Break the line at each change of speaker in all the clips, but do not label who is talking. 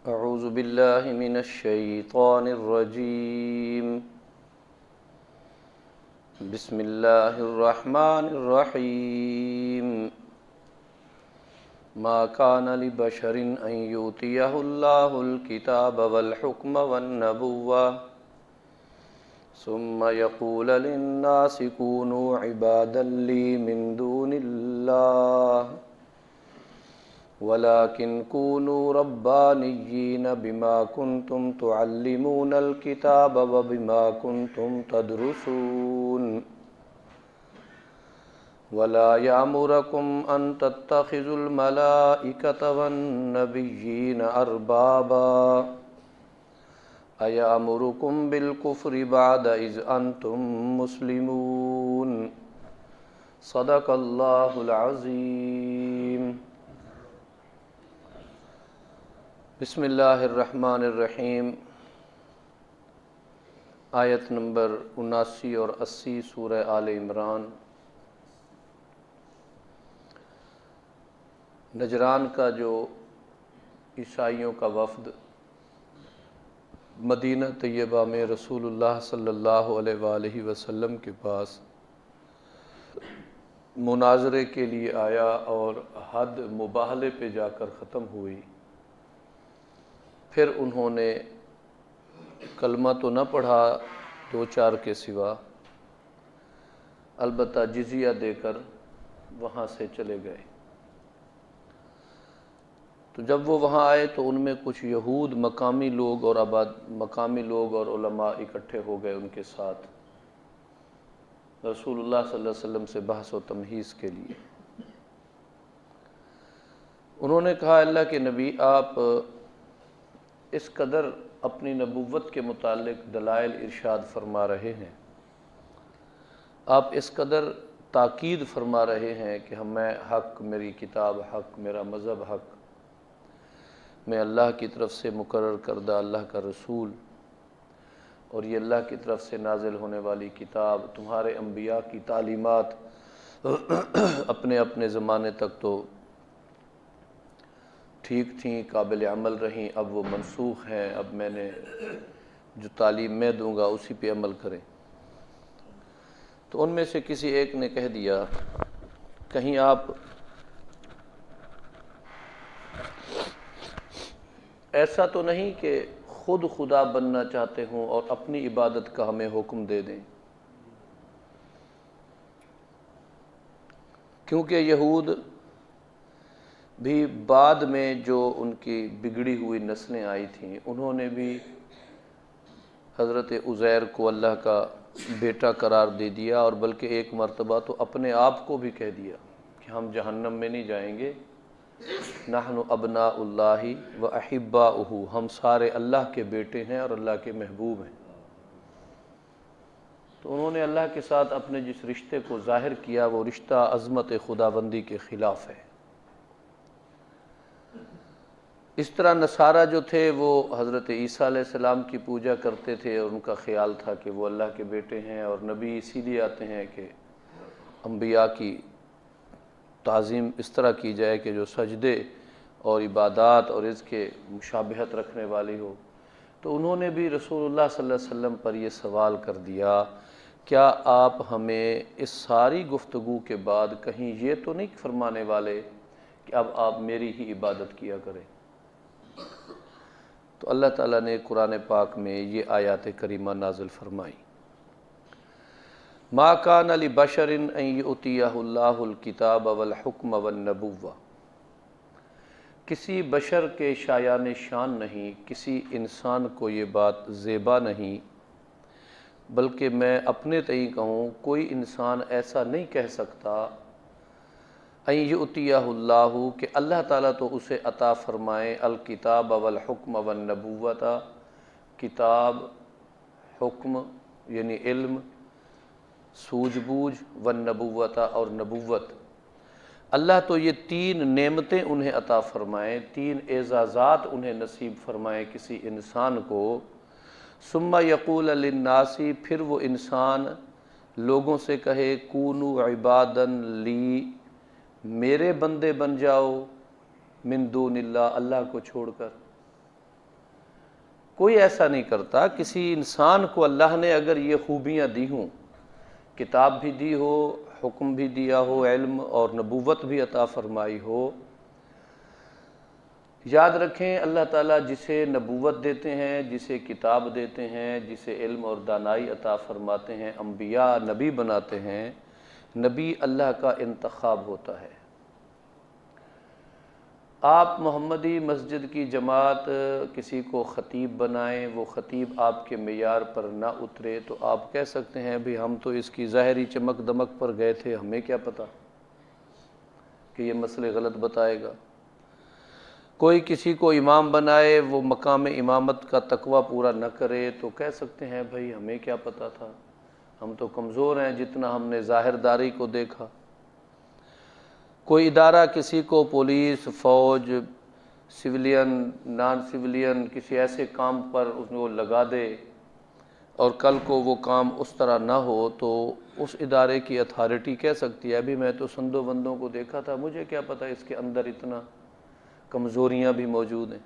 اعوذ باللہ من الشیطان الرجیم بسم اللہ الرحمن الرحیم ما کان لبشر ان یؤتیہ اللہ الکتاب والحکم والنبوۃ ثم یقول للناس کونوا عبادا لی من دون اللہ وَلَكِنْ كُونُوا رَبَّانِيِّينَ بِمَا كُنْتُمْ تُعَلِّمُونَ الْكِتَابَ وَبِمَا كُنْتُمْ تَدْرُسُونَ وَلَا يَأْمُرَكُمْ أَن تَتَّخِذُوا الْمَلَائِكَةَ وَالنَّبِيِّينَ أَرْبَابًا أَيَأْمُرُكُمْ بِالْكُفْرِ بَعْدَ إِذْ أَنْتُمْ مُسْلِمُونَ صدق اللہ العظیم۔ بسم اللہ الرحمن الرحیم۔ آیت نمبر 79 اور 80 سورہ آل عمران۔ نجران کا جو عیسائیوں کا وفد مدینہ طیبہ میں رسول اللہ صلی اللہ علیہ وآلہ وسلم کے پاس مناظرے کے لیے آیا اور حد مباہلے پہ جا کر ختم ہوئی، پھر انہوں نے کلمہ تو نہ پڑھا دو چار کے سوا، البتہ جزیہ دے کر وہاں سے چلے گئے۔ تو جب وہ وہاں آئے تو ان میں کچھ یہود مقامی لوگ اور علماء اکٹھے ہو گئے ان کے ساتھ رسول اللہ صلی اللہ علیہ وسلم سے بحث و تمہیز کے لیے۔ انہوں نے کہا، اللہ کے نبی، آپ اس قدر اپنی نبوت کے متعلق دلائل ارشاد فرما رہے ہیں، آپ اس قدر تاکید فرما رہے ہیں کہ میں حق، میری کتاب حق، میرا مذہب حق، میں اللہ کی طرف سے مقرر کردہ اللہ کا رسول، اور یہ اللہ کی طرف سے نازل ہونے والی کتاب، تمہارے انبیاء کی تعلیمات اپنے اپنے زمانے تک تو ٹھیک تھیں، قابل عمل رہیں، اب وہ منسوخ ہیں، اب میں نے جو تعلیم میں دوں گا اسی پہ عمل کریں۔ تو ان میں سے کسی ایک نے کہہ دیا، کہیں آپ ایسا تو نہیں کہ خود خدا بننا چاہتے ہوں اور اپنی عبادت کا ہمیں حکم دے دیں؟ کیونکہ یہود بھی بعد میں جو ان کی بگڑی ہوئی نسلیں آئی تھیں، انہوں نے بھی حضرت عزیر کو اللہ کا بیٹا قرار دے دیا، اور بلکہ ایک مرتبہ تو اپنے آپ کو بھی کہہ دیا کہ ہم جہنم میں نہیں جائیں گے، نحن ابناء اللہ و احباؤہ، ہم سارے اللہ کے بیٹے ہیں اور اللہ کے محبوب ہیں۔ تو انہوں نے اللہ کے ساتھ اپنے جس رشتے کو ظاہر کیا وہ رشتہ عظمت خداوندی کے خلاف ہے۔ اس طرح نصارہ جو تھے وہ حضرت عیسیٰ علیہ السلام کی پوجا کرتے تھے، اور ان کا خیال تھا کہ وہ اللہ کے بیٹے ہیں، اور نبی اسی لیے آتے ہیں کہ انبیاء کی تعظیم اس طرح کی جائے کہ جو سجدے اور عبادات اور اس کے مشابہت رکھنے والی ہو۔ تو انہوں نے بھی رسول اللہ صلی اللہ علیہ وسلم پر یہ سوال کر دیا، کیا آپ ہمیں اس ساری گفتگو کے بعد کہیں یہ تو نہیں فرمانے والے کہ اب آپ میری ہی عبادت کیا کریں؟ تو اللہ تعالیٰ نے قرآن پاک میں یہ آیات کریمہ نازل فرمائی، ما کان لبشر ان یؤتیہ اللہ الکتاب والحکم والنبوۃ، کسی بشر کے شایان شان نہیں، کسی انسان کو یہ بات زیبا نہیں، بلکہ میں اپنے تئیں کہوں کوئی انسان ایسا نہیں کہہ سکتا ان یؤتیہ اللہ کہ اللہ تعالیٰ تو اسے عطا فرمائے الکتاب والحکم والنبوۃ، کتاب، حکم یعنی علم، سوجھ بوجھ، والنبوۃ اور نبوت، اللہ تو یہ تین نعمتیں انہیں عطا فرمائیں، تین اعزازات انہیں نصیب فرمائیں کسی انسان کو، ثم یقول للناس، پھر وہ انسان لوگوں سے کہے کونوا عبادا لی، میرے بندے بن جاؤ، من دون اللہ، اللہ کو چھوڑ کر۔ کوئی ایسا نہیں کرتا۔ کسی انسان کو اللہ نے اگر یہ خوبیاں دی ہوں، کتاب بھی دی ہو، حکم بھی دیا ہو، علم اور نبوت بھی عطا فرمائی ہو، یاد رکھیں اللہ تعالیٰ جسے نبوت دیتے ہیں، جسے کتاب دیتے ہیں، جسے علم اور دانائی عطا فرماتے ہیں، انبیاء نبی بناتے ہیں، نبی اللہ کا انتخاب ہوتا ہے۔ آپ محمدی مسجد کی جماعت کسی کو خطیب بنائیں، وہ خطیب آپ کے معیار پر نہ اترے تو آپ کہہ سکتے ہیں بھی ہم تو اس کی ظاہری چمک دمک پر گئے تھے، ہمیں کیا پتہ کہ یہ مسئلے غلط بتائے گا۔ کوئی کسی کو امام بنائے، وہ مقام امامت کا تقویٰ پورا نہ کرے تو کہہ سکتے ہیں بھائی ہمیں کیا پتہ تھا، ہم تو کمزور ہیں جتنا ہم نے ظاہر داری کو دیکھا۔ کوئی ادارہ کسی کو پولیس، فوج، سویلین، نان سویلین کسی ایسے کام پر اس کو لگا دے اور کل کو وہ کام اس طرح نہ ہو تو اس ادارے کی اتھارٹی کہہ سکتی ہے ابھی میں تو سندوں بندوں کو دیکھا تھا، مجھے کیا پتہ اس کے اندر اتنا کمزوریاں بھی موجود ہیں۔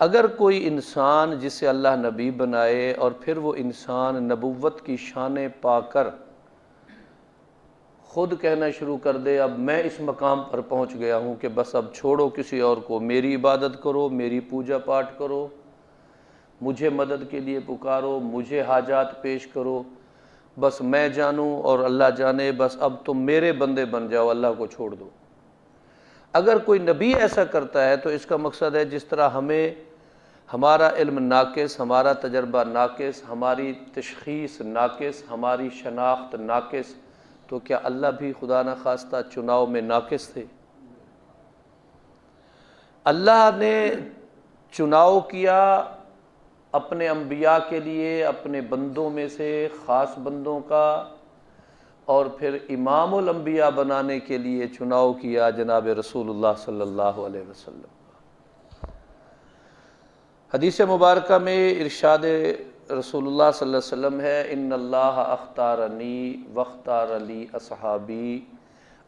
اگر کوئی انسان جسے اللہ نبی بنائے اور پھر وہ انسان نبوت کی شانیں پا کر خود کہنا شروع کر دے اب میں اس مقام پر پہنچ گیا ہوں کہ بس اب چھوڑو کسی اور کو، میری عبادت کرو، میری پوجا پاٹ کرو، مجھے مدد کے لیے پکارو، مجھے حاجات پیش کرو، بس میں جانوں اور اللہ جانے، بس اب تم میرے بندے بن جاؤ، اللہ کو چھوڑ دو۔ اگر کوئی نبی ایسا کرتا ہے تو اس کا مقصد ہے جس طرح ہمیں ہمارا علم ناقص، ہمارا تجربہ ناقص، ہماری تشخیص ناقص، ہماری شناخت ناقص، تو کیا اللہ بھی خدا نخواستہ چناؤ میں ناقص تھے؟ اللہ نے چناؤ کیا اپنے انبیاء کے لیے، اپنے بندوں میں سے خاص بندوں کا، اور پھر امام الانبیاء بنانے کے لیے چناؤ کیا جناب رسول اللہ صلی اللہ علیہ وسلم۔ حدیث مبارکہ میں ارشاد رسول اللہ صلی اللہ علیہ وسلم ہے ان اللہ اختارنی واختار لی اصحابی،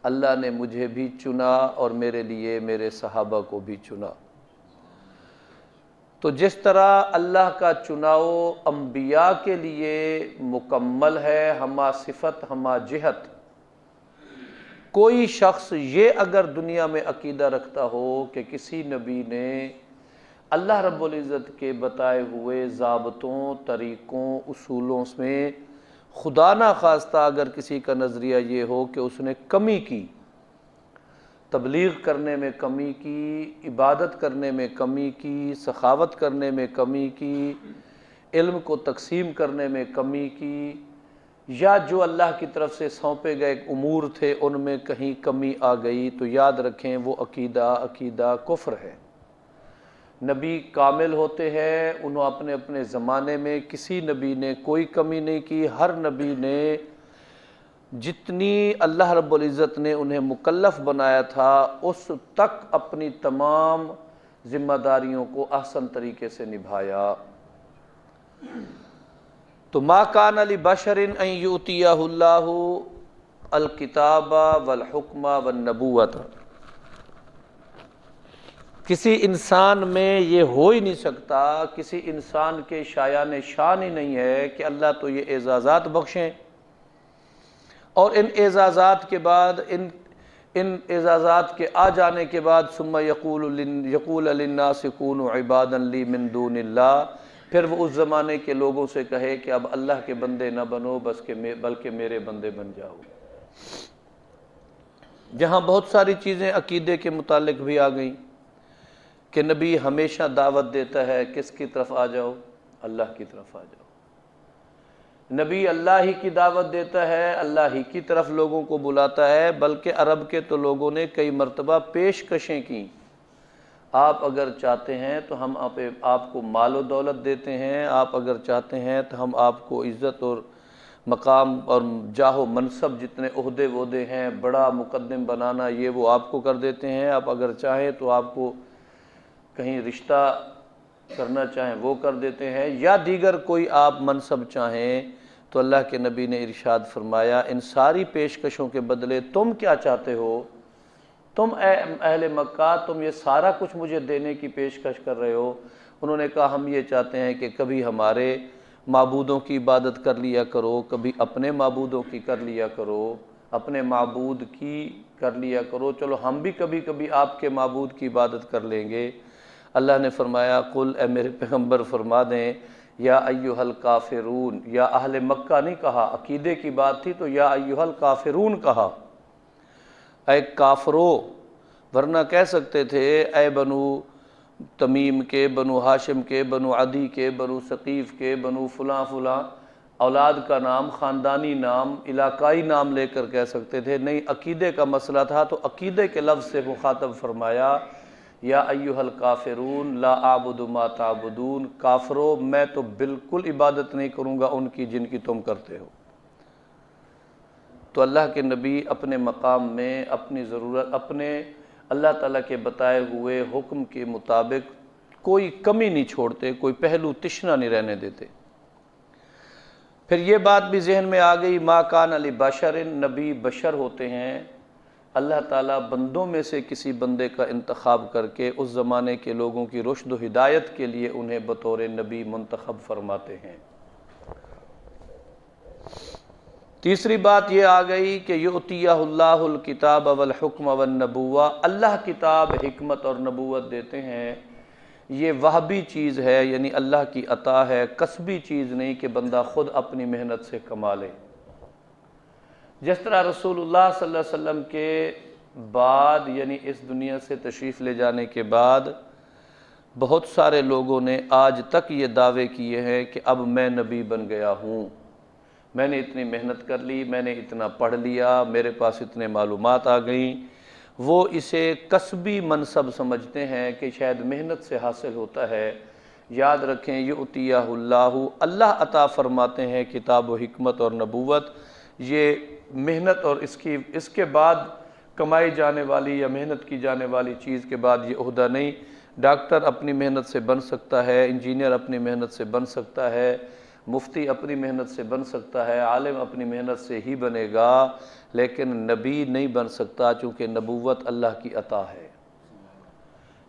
اللہ نے مجھے بھی چنا اور میرے لیے میرے صحابہ کو بھی چنا۔ تو جس طرح اللہ کا چناؤ انبیاء کے لیے مکمل ہے، ہمہ صفت ہمہ جہت، کوئی شخص یہ اگر دنیا میں عقیدہ رکھتا ہو کہ کسی نبی نے اللہ رب العزت کے بتائے ہوئے ضابطوں، طریقوں، اصولوں میں خدا نہ خواستہ اگر کسی کا نظریہ یہ ہو کہ اس نے کمی کی، تبلیغ کرنے میں کمی کی، عبادت کرنے میں کمی کی، سخاوت کرنے میں کمی کی، علم کو تقسیم کرنے میں کمی کی، یا جو اللہ کی طرف سے سونپے گئے امور تھے ان میں کہیں کمی آ گئی، تو یاد رکھیں وہ عقیدہ کفر ہے۔ نبی کامل ہوتے ہیں، انہوں اپنے اپنے زمانے میں کسی نبی نے کوئی کمی نہیں کی، ہر نبی نے جتنی اللہ رب العزت نے انہیں مکلف بنایا تھا اس تک اپنی تمام ذمہ داریوں کو احسن طریقے سے نبھایا۔ تو ما کان لبشر ان یؤتیہ اللہ الکتاب والحکم والنبوۃ، کسی انسان میں یہ ہو ہی نہیں سکتا، کسی انسان کے شایان شان ہی نہیں ہے کہ اللہ تو یہ اعزازات بخشیں اور ان اعزازات کے بعد ان اعزازات کے آ جانے کے بعد ثم یقول للناس کونوا عبادا لی من دون اللہ، پھر وہ اس زمانے کے لوگوں سے کہے کہ اب اللہ کے بندے نہ بنو بلکہ میرے بندے بن جاؤ۔ جہاں بہت ساری چیزیں عقیدے کے متعلق بھی آ گئیں کہ نبی ہمیشہ دعوت دیتا ہے کس کی طرف آ جاؤ؟ اللہ کی طرف آ جاؤ۔ نبی اللہ ہی کی دعوت دیتا ہے، اللہ ہی کی طرف لوگوں کو بلاتا ہے، بلکہ عرب کے تو لوگوں نے کئی مرتبہ پیشکشیں کی، آپ اگر چاہتے ہیں تو ہم آپ کو مال و دولت دیتے ہیں، آپ اگر چاہتے ہیں تو ہم آپ کو عزت اور مقام اور جاہ و منصب جتنے عہدے ہیں، بڑا مقدم بنانا یہ وہ آپ کو کر دیتے ہیں، آپ اگر چاہیں تو آپ کو کہیں رشتہ کرنا چاہیں وہ کر دیتے ہیں، یا دیگر کوئی آپ منصب چاہیں تو اللہ کے نبی نے ارشاد فرمایا ان ساری پیشکشوں کے بدلے تم کیا چاہتے ہو؟ تم اے اہل مکہ تم یہ سارا کچھ مجھے دینے کی پیشکش کر رہے ہو، انہوں نے کہا ہم یہ چاہتے ہیں کہ کبھی ہمارے معبودوں کی عبادت کر لیا کرو، کبھی اپنے معبودوں کی کر لیا کرو، اپنے معبود کی کر لیا کرو، چلو ہم بھی کبھی کبھی آپ کے معبود کی عبادت کر لیں گے۔ اللہ نے فرمایا قل، اے میرے پیغمبر فرما دیں، یا ایھا الکافرون، یا اہل مکہ نہیں کہا، عقیدے کی بات تھی تو یا ایھا الکافرون کہا، اے کافرو، ورنہ کہہ سکتے تھے اے بنو تمیم کے، بنو ہاشم کے، بنو عدی کے، بنو ثقیف کے، بنو فلاں فلاں، اولاد کا نام، خاندانی نام، علاقائی نام لے کر کہہ سکتے تھے، نہیں عقیدے کا مسئلہ تھا تو عقیدے کے لفظ سے مخاطب فرمایا یا ایھا الکافرون لا اعبد ما تعبدون، کافرو میں تو بالکل عبادت نہیں کروں گا ان کی جن کی تم کرتے ہو۔ تو اللہ کے نبی اپنے مقام میں اپنی ضرورت، اپنے اللہ تعالیٰ کے بتائے ہوئے حکم کے مطابق کوئی کمی نہیں چھوڑتے، کوئی پہلو تشنا نہیں رہنے دیتے۔ پھر یہ بات بھی ذہن میں آ گئی، ما کان لبشر، نبی بشر ہوتے ہیں، اللہ تعالیٰ بندوں میں سے کسی بندے کا انتخاب کر کے اس زمانے کے لوگوں کی رشد و ہدایت کے لیے انہیں بطور نبی منتخب فرماتے ہیں۔ تیسری بات یہ آ گئی کہ یؤتیہ اللہ الکتاب والحکم والنبوہ، اللہ کتاب، حکمت اور نبوت دیتے ہیں، یہ وہبی چیز ہے، یعنی اللہ کی عطا ہے، کسبی چیز نہیں کہ بندہ خود اپنی محنت سے کما لے۔ جس طرح رسول اللہ صلی اللہ علیہ وسلم کے بعد، یعنی اس دنیا سے تشریف لے جانے کے بعد، بہت سارے لوگوں نے آج تک یہ دعوے کیے ہیں کہ اب میں نبی بن گیا ہوں، میں نے اتنی محنت کر لی، میں نے اتنا پڑھ لیا، میرے پاس اتنے معلومات آ گئیں۔ وہ اسے کسبی منصب سمجھتے ہیں کہ شاید محنت سے حاصل ہوتا ہے۔ یاد رکھیں یؤتیہ اللہ، اللہ عطا فرماتے ہیں کتاب و حکمت اور نبوت، یہ محنت اور اس کے بعد کمائی جانے والی یا محنت کی جانے والی چیز کے بعد یہ عہدہ نہیں۔ ڈاکٹر اپنی محنت سے بن سکتا ہے، انجینئر اپنی محنت سے بن سکتا ہے، مفتی اپنی محنت سے بن سکتا ہے، عالم اپنی محنت سے ہی بنے گا، لیکن نبی نہیں بن سکتا، چونکہ نبوت اللہ کی عطا ہے۔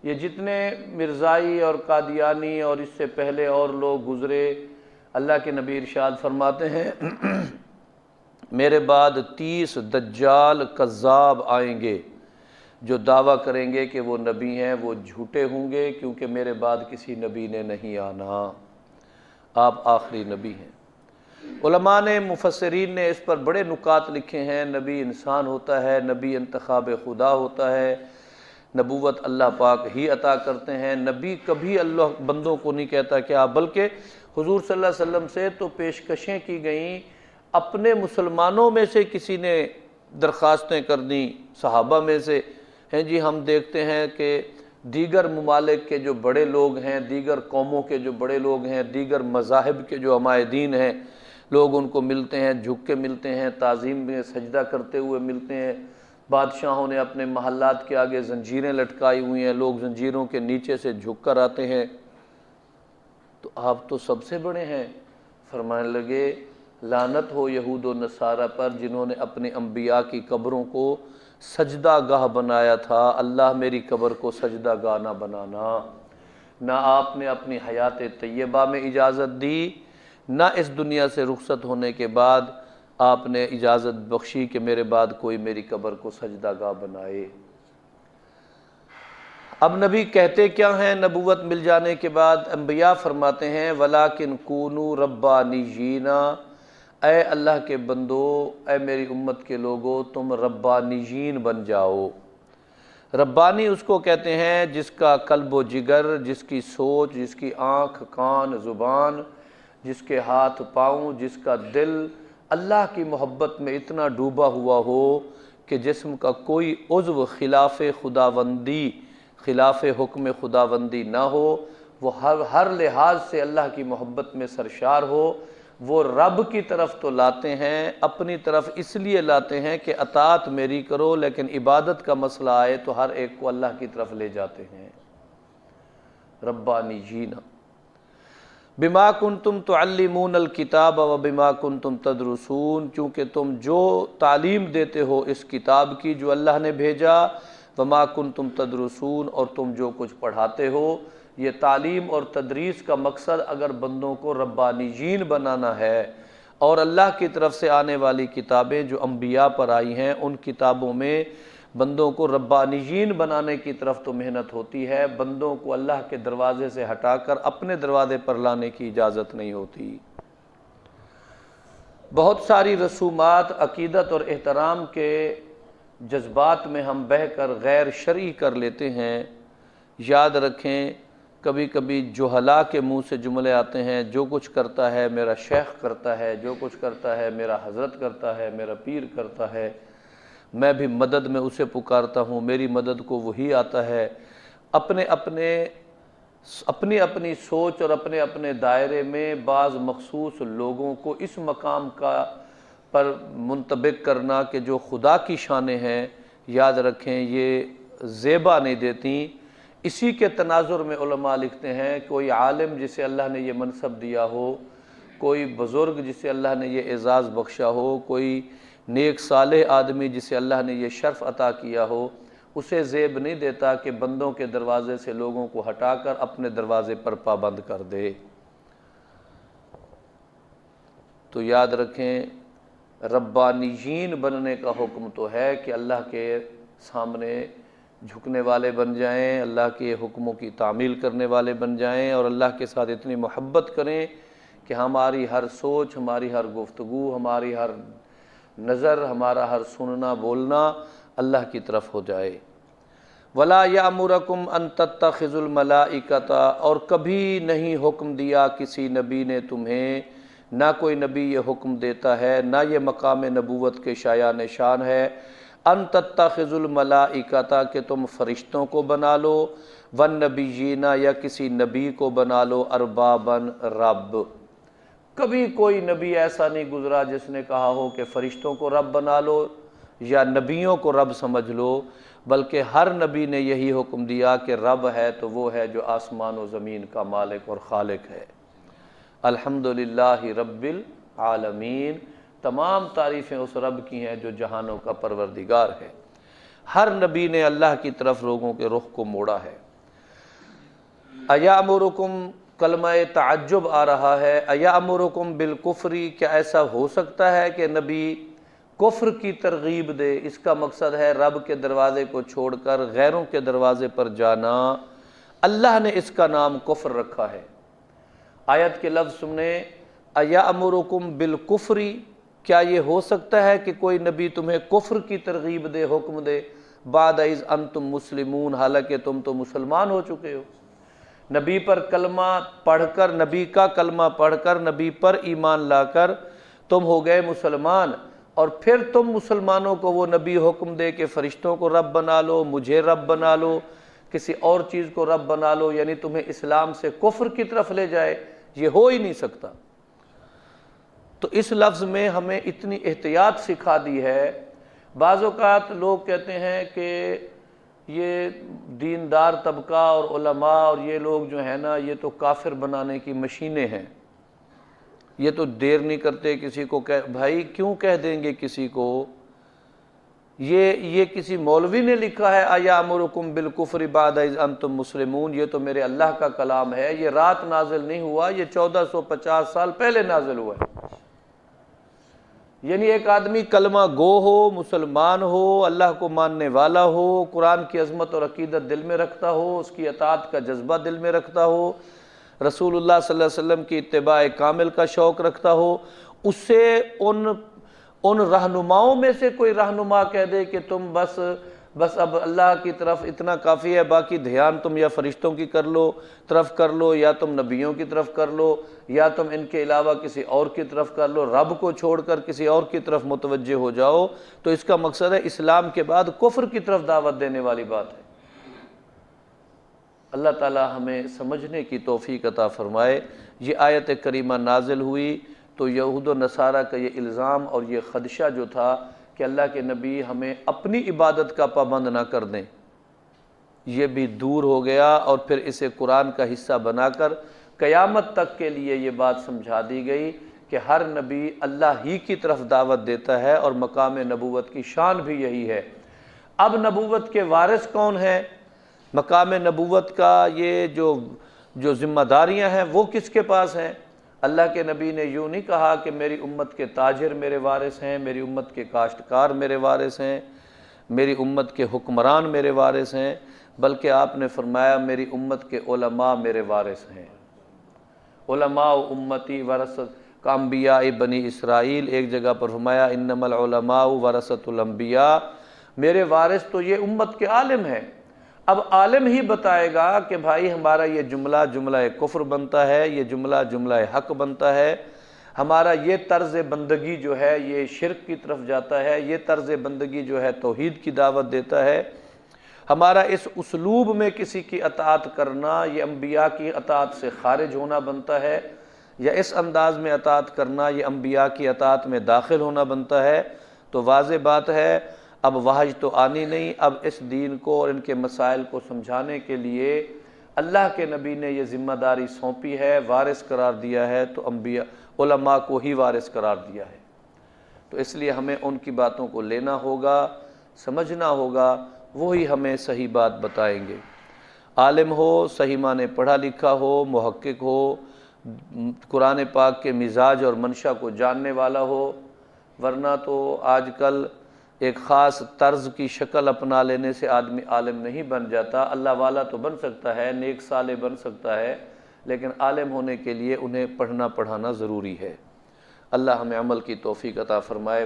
یہ جتنے مرزائی اور قادیانی اور اس سے پہلے اور لوگ گزرے، اللہ کے نبی ارشاد فرماتے ہیں میرے بعد 30 دجال کذاب آئیں گے جو دعویٰ کریں گے کہ وہ نبی ہیں، وہ جھوٹے ہوں گے کیونکہ میرے بعد کسی نبی نے نہیں آنا، آپ آخری نبی ہیں۔ علماء نے، مفسرین نے اس پر بڑے نکات لکھے ہیں، نبی انسان ہوتا ہے، نبی انتخاب خدا ہوتا ہے، نبوت اللہ پاک ہی عطا کرتے ہیں، نبی کبھی اللہ بندوں کو نہیں کہتا کہ آپ، بلکہ حضور صلی اللہ علیہ وسلم سے تو پیشکشیں کی گئیں، اپنے مسلمانوں میں سے کسی نے درخواستیں کر دیں، صحابہ میں سے ہیں جی، ہم دیکھتے ہیں کہ دیگر ممالک کے جو بڑے لوگ ہیں، دیگر قوموں کے جو بڑے لوگ ہیں، دیگر مذاہب کے جو ہمارے دین ہیں، لوگ ان کو ملتے ہیں، جھک کے ملتے ہیں، تعظیم میں سجدہ کرتے ہوئے ملتے ہیں، بادشاہوں نے اپنے محلات کے آگے زنجیریں لٹکائی ہوئی ہیں، لوگ زنجیروں کے نیچے سے جھک کر آتے ہیں، تو آپ تو سب سے بڑے ہیں۔ فرمانے لگے لعنت ہو یہود و نصارہ پر جنہوں نے اپنے انبیاء کی قبروں کو سجدہ گاہ بنایا تھا، اللہ میری قبر کو سجدہ گاہ نہ بنانا۔ نہ آپ نے اپنی حیات طیبہ میں اجازت دی، نہ اس دنیا سے رخصت ہونے کے بعد آپ نے اجازت بخشی کہ میرے بعد کوئی میری قبر کو سجدہ گاہ بنائے۔ اب نبی کہتے کیا ہیں نبوت مل جانے کے بعد؟ انبیاء فرماتے ہیں وَلَٰكِن كُونُوا رَبَّانِيِّينَ، اے اللہ کے بندو، اے میری امت کے لوگو، تم ربانیین بن جاؤ۔ ربانی اس کو کہتے ہیں جس کا قلب و جگر، جس کی سوچ، جس کی آنکھ، کان، زبان، جس کے ہاتھ پاؤں، جس کا دل اللہ کی محبت میں اتنا ڈوبا ہوا ہو کہ جسم کا کوئی عضو خلاف خداوندی، خلاف حکم خداوندی نہ ہو، وہ ہر لحاظ سے اللہ کی محبت میں سرشار ہو، وہ رب کی طرف تو لاتے ہیں، اپنی طرف اس لیے لاتے ہیں کہ اطاعت میری کرو، لیکن عبادت کا مسئلہ آئے تو ہر ایک کو اللہ کی طرف لے جاتے ہیں۔ ربانیین بما کنتم تعلمون الکتاب و بما کنتم تدرسون، چونکہ تم جو تعلیم دیتے ہو اس کتاب کی جو اللہ نے بھیجا، وما کنتم تدرسون، اور تم جو کچھ پڑھاتے ہو۔ یہ تعلیم اور تدریس کا مقصد اگر بندوں کو ربانیین بنانا ہے، اور اللہ کی طرف سے آنے والی کتابیں جو انبیاء پر آئی ہیں ان کتابوں میں بندوں کو ربانیین بنانے کی طرف تو محنت ہوتی ہے، بندوں کو اللہ کے دروازے سے ہٹا کر اپنے دروازے پر لانے کی اجازت نہیں ہوتی۔ بہت ساری رسومات عقیدت اور احترام کے جذبات میں ہم بہہ کر غیر شرعی کر لیتے ہیں۔ یاد رکھیں، کبھی کبھی جہلاء کے منہ سے جملے آتے ہیں، جو کچھ کرتا ہے میرا شیخ کرتا ہے، جو کچھ کرتا ہے میرا حضرت کرتا ہے، میرا پیر کرتا ہے، میں بھی مدد میں اسے پکارتا ہوں، میری مدد کو وہی آتا ہے۔ اپنی اپنی سوچ اور اپنے اپنے دائرے میں بعض مخصوص لوگوں کو اس مقام پر منطبق کرنا کہ جو خدا کی شانیں ہیں، یاد رکھیں یہ زیبا نہیں دیتی۔ اسی کے تناظر میں علماء لکھتے ہیں، کوئی عالم جسے اللہ نے یہ منصب دیا ہو، کوئی بزرگ جسے اللہ نے یہ اعزاز بخشا ہو، کوئی نیک صالح آدمی جسے اللہ نے یہ شرف عطا کیا ہو، اسے زیب نہیں دیتا کہ بندوں کے دروازے سے لوگوں کو ہٹا کر اپنے دروازے پر پابند کر دے۔ تو یاد رکھیں، ربانیین بننے کا حکم تو ہے کہ اللہ کے سامنے جھکنے والے بن جائیں، اللہ کے حکموں کی تعمیل کرنے والے بن جائیں، اور اللہ کے ساتھ اتنی محبت کریں کہ ہماری ہر سوچ، ہماری ہر گفتگو، ہماری ہر نظر، ہمارا ہر سننا بولنا اللہ کی طرف ہو جائے۔ وَلَا يَأْمُرَكُمْ أَن تَتَّخِذُوا الْمَلَائِكَةَ، اور کبھی نہیں حکم دیا کسی نبی نے تمہیں، نہ کوئی نبی یہ حکم دیتا ہے، نہ یہ مقام نبوت کے شایع نشان ہے، ان تتخذوا الملائکۃ کہ تم فرشتوں کو بنا لو، والنبیین یا کسی نبی کو بنا لو، ارباباً رب۔ کبھی کوئی نبی ایسا نہیں گزرا جس نے کہا ہو کہ فرشتوں کو رب بنا لو یا نبیوں کو رب سمجھ لو، بلکہ ہر نبی نے یہی حکم دیا کہ رب ہے تو وہ ہے جو آسمان و زمین کا مالک اور خالق ہے۔ الحمدللہ رب العالمین، تمام تعریفیں اس رب کی ہیں جو جہانوں کا پروردگار ہے۔ ہر نبی نے اللہ کی طرف لوگوں کے رخ کو موڑا ہے۔ ایامرکم، کلمہ تعجب آ رہا ہے، ایامرکم بالکفر، کیا ایسا ہو سکتا ہے کہ نبی کفر کی ترغیب دے؟ اس کا مقصد ہے رب کے دروازے کو چھوڑ کر غیروں کے دروازے پر جانا۔ اللہ نے اس کا نام کفر رکھا ہے۔ آیت کے لفظ سنیں، ایامرکم بالکفر، کیا یہ ہو سکتا ہے کہ کوئی نبی تمہیں کفر کی ترغیب دے، حکم دے، بعد اذ انتم مسلمون، حالانکہ تم تو مسلمان ہو چکے ہو۔ نبی پر کلمہ پڑھ کر، نبی کا کلمہ پڑھ کر، نبی پر ایمان لا کر تم ہو گئے مسلمان، اور پھر تم مسلمانوں کو وہ نبی حکم دے کہ فرشتوں کو رب بنا لو، مجھے رب بنا لو، کسی اور چیز کو رب بنا لو، یعنی تمہیں اسلام سے کفر کی طرف لے جائے، یہ ہو ہی نہیں سکتا۔ تو اس لفظ میں ہمیں اتنی احتیاط سکھا دی ہے۔ بعض اوقات لوگ کہتے ہیں کہ یہ دیندار طبقہ اور علماء اور یہ لوگ جو ہیں نا، یہ تو کافر بنانے کی مشینیں ہیں، یہ تو دیر نہیں کرتے کسی کو بھائی کیوں کہہ دیں گے کسی کو؟ یہ کسی مولوی نے لکھا ہے، ایامرکم بالکفر بعد اذ انتم مسلمون، یہ تو میرے اللہ کا کلام ہے، یہ رات نازل نہیں ہوا، یہ 1450 سال پہلے نازل ہوا ہے۔ یعنی ایک آدمی کلمہ گو ہو، مسلمان ہو، اللہ کو ماننے والا ہو، قرآن کی عظمت اور عقیدت دل میں رکھتا ہو، اس کی اطاعت کا جذبہ دل میں رکھتا ہو، رسول اللہ صلی اللہ علیہ وسلم کی اتباع کامل کا شوق رکھتا ہو، اس سے ان رہنماؤں میں سے کوئی رہنما کہہ دے کہ تم بس اب اللہ کی طرف اتنا کافی ہے، باقی دھیان تم یا فرشتوں کی طرف کر لو، یا تم نبیوں کی طرف کر لو، یا تم ان کے علاوہ کسی اور کی طرف کر لو، رب کو چھوڑ کر کسی اور کی طرف متوجہ ہو جاؤ، تو اس کا مقصد ہے اسلام کے بعد کفر کی طرف دعوت دینے والی بات ہے۔ اللہ تعالی ہمیں سمجھنے کی توفیق عطا فرمائے۔ یہ آیت کریمہ نازل ہوئی تو یہود و نصارہ کا یہ الزام اور یہ خدشہ جو تھا کہ اللہ کے نبی ہمیں اپنی عبادت کا پابند نہ کر دیں، یہ بھی دور ہو گیا، اور پھر اسے قرآن کا حصہ بنا کر قیامت تک کے لیے یہ بات سمجھا دی گئی کہ ہر نبی اللہ ہی کی طرف دعوت دیتا ہے، اور مقام نبوت کی شان بھی یہی ہے۔ اب نبوت کے وارث کون ہیں؟ مقام نبوت کا یہ جو ذمہ داریاں ہیں وہ کس کے پاس ہیں؟ اللہ کے نبی نے یوں نہیں کہا کہ میری امت کے تاجر میرے وارث ہیں، میری امت کے کاشتکار میرے وارث ہیں، میری امت کے حکمران میرے وارث ہیں، بلکہ آپ نے فرمایا میری امت کے علماء میرے وارث ہیں۔ علماء امتی ورثت کا انبیاء بنی اسرائیل، ایک جگہ پر فرمایا انما العلماء ورثۃ الانبیاء، میرے وارث تو یہ امت کے عالم ہیں۔ اب عالم ہی بتائے گا کہ بھائی ہمارا یہ جملہ جملہ کفر بنتا ہے، یہ جملہ جملہ حق بنتا ہے، ہمارا یہ طرز بندگی جو ہے یہ شرک کی طرف جاتا ہے، یہ طرز بندگی جو ہے توحید کی دعوت دیتا ہے، ہمارا اس اسلوب میں کسی کی اطاعت کرنا یہ انبیاء کی اطاعت سے خارج ہونا بنتا ہے، یا اس انداز میں اطاعت کرنا یہ انبیاء کی اطاعت میں داخل ہونا بنتا ہے۔ تو واضح بات ہے اب وحی تو آنی نہیں، اب اس دین کو اور ان کے مسائل کو سمجھانے کے لیے اللہ کے نبی نے یہ ذمہ داری سونپی ہے، وارث قرار دیا ہے، تو انبیاء علماء کو ہی وارث قرار دیا ہے۔ تو اس لیے ہمیں ان کی باتوں کو لینا ہوگا، سمجھنا ہوگا، وہی ہمیں صحیح بات بتائیں گے۔ عالم ہو، صحیح معنی پڑھا لکھا ہو، محقق ہو، قرآن پاک کے مزاج اور منشا کو جاننے والا ہو، ورنہ تو آج کل ایک خاص طرز کی شکل اپنا لینے سے آدمی عالم نہیں بن جاتا۔ اللہ والا تو بن سکتا ہے، نیک صالح بن سکتا ہے، لیکن عالم ہونے کے لیے انہیں پڑھنا پڑھانا ضروری ہے۔ اللہ ہمیں عمل کی توفیق عطا فرمائے۔